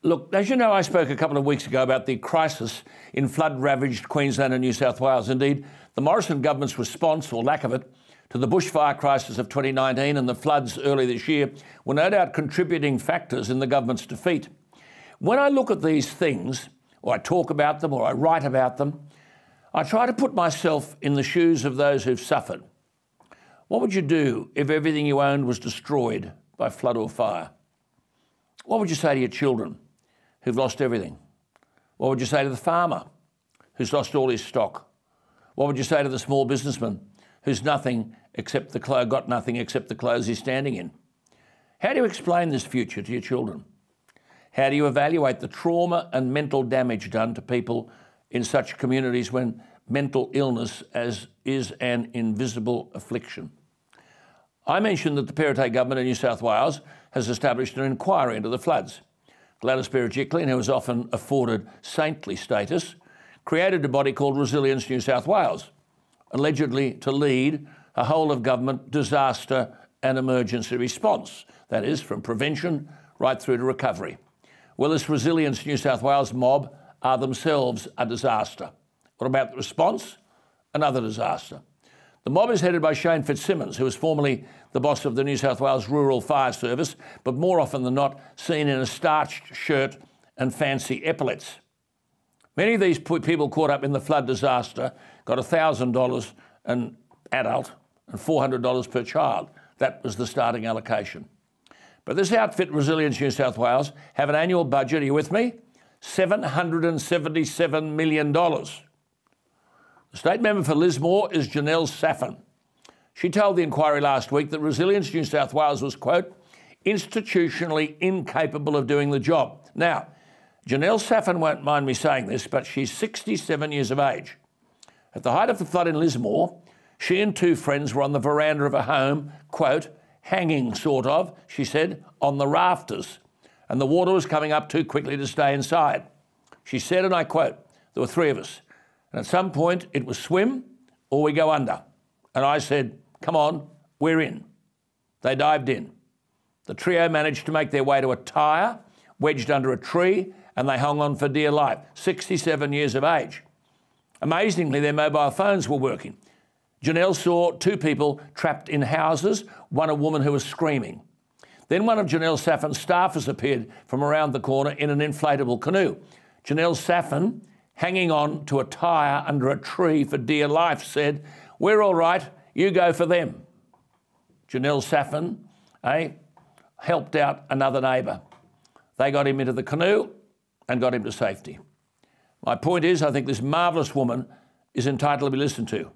Look, as you know, I spoke a couple of weeks ago about the crisis in flood-ravaged Queensland and New South Wales. Indeed, the Morrison government's response, or lack of it, to the bushfire crisis of 2019 and the floods early this year were no doubt contributing factors in the government's defeat. When I look at these things, or I talk about them, or I write about them, I try to put myself in the shoes of those who've suffered. What would you do if everything you owned was destroyed by flood or fire? What would you say to your children who've lost everything? What would you say to the farmer who's lost all his stock? What would you say to the small businessman who's got nothing except the clothes he's standing in? How do you explain this future to your children? How do you evaluate the trauma and mental damage done to people in such communities when mental illness is an invisible affliction? I mentioned that the Perrottet government in New South Wales has established an inquiry into the floods. Gladys Berejiklian, who was often afforded saintly status, created a body called Resilience New South Wales, allegedly to lead a whole-of-government disaster and emergency response, that is, from prevention right through to recovery. Well, this Resilience New South Wales mob are themselves a disaster. What about the response? Another disaster. The mob is headed by Shane Fitzsimmons, who was formerly the boss of the New South Wales Rural Fire Service, but more often than not seen in a starched shirt and fancy epaulets. Many of these people caught up in the flood disaster got $1,000 an adult and $400 per child. That was the starting allocation. But this outfit, Resilience New South Wales, have an annual budget, are you with me? $777 million. The state member for Lismore is Janelle Saffin. She told the inquiry last week that Resilience New South Wales was, quote, institutionally incapable of doing the job. Now, Janelle Saffin won't mind me saying this, but she's 67 years of age. At the height of the flood in Lismore, she and two friends were on the veranda of a home, quote, hanging sort of, she said, on the rafters, and the water was coming up too quickly to stay inside. She said, and I quote, there were three of us, and at some point it was swim or we go under. And I said, come on, we're in. They dived in. The trio managed to make their way to a tyre, wedged under a tree, and they hung on for dear life, 67 years of age. Amazingly, their mobile phones were working. Janelle saw two people trapped in houses, one a woman who was screaming. Then one of Janelle Saffin's staffers appeared from around the corner in an inflatable canoe. Janelle Saffin, hanging on to a tyre under a tree for dear life, said, we're all right, you go for them. Janelle Saffin, helped out another neighbour. They got him into the canoe and got him to safety. My point is, I think this marvellous woman is entitled to be listened to.